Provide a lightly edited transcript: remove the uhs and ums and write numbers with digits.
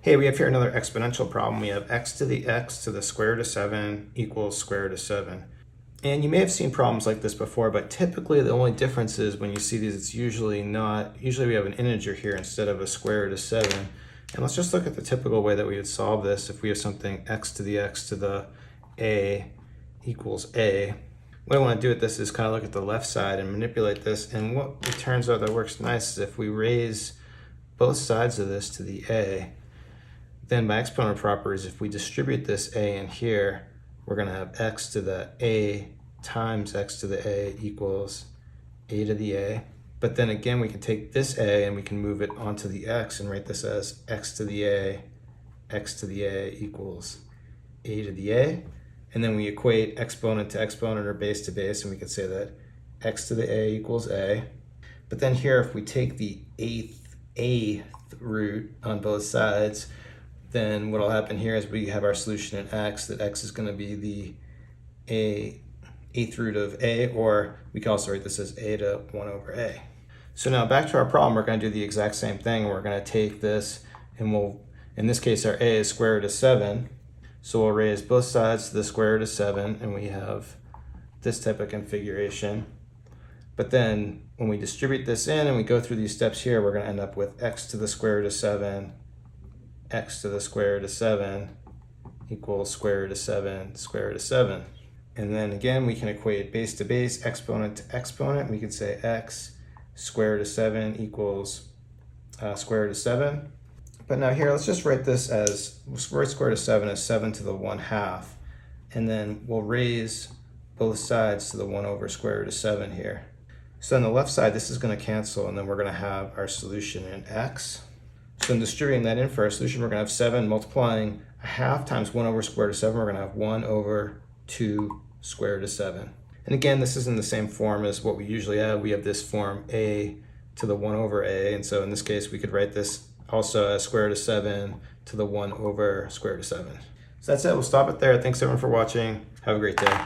Hey, we have here another exponential problem. We have x to the x to the square root of 7 equals square root of 7. And you may have seen problems like this before, but typically the only difference is when you see these, it's usually we have an integer here instead of a square root of 7. And let's just look at the typical way that we would solve this if we have something x to the x to the a equals a. What I want to do with this is kind of look at the left side and manipulate this. And what it turns out that works nice is if we raise both sides of this to the a, then by exponent properties, if we distribute this a in here, we're going to have x to the a times x to the a equals a to the a. But then again, we can take this a and we can move it onto the x and write this as x to the a equals a to the a. And then we equate exponent to exponent or base to base, and we can say that x to the a equals a. But then here, if we take the eighth root on both sides, then what will happen here is we have our solution in x, that x is going to be the eighth root of a, or we can also write this as a to 1 over a. So now back to our problem, we're going to do the exact same thing. We're going to take this and we'll, in this case, our a is square root of 7. So we'll raise both sides to the square root of 7, and we have this type of configuration. But then when we distribute this in and we go through these steps here, we're going to end up with x to the square root of 7, x to the square root of 7 equals square root of 7, square root of 7. And then again, we can equate base to base, exponent to exponent. We could say x square root of 7 equals square root of 7. But now here, let's just write this as, square root of 7 as 7 to the 1/2. And then we'll raise both sides to the 1 over square root of 7 here. So on the left side, this is going to cancel, and then we're going to have our solution in x. So in distributing that in for our solution, we're going to have 7 multiplying 1/2 times 1 over square root of 7. We're going to have 1 over 2 square root of 7. And again, this is in the same form as what we usually have. We have this form a to the 1 over a. And so in this case, we could write this also as square root of 7 to the 1 over square root of 7. So that's it. We'll stop it there. Thanks everyone for watching. Have a great day.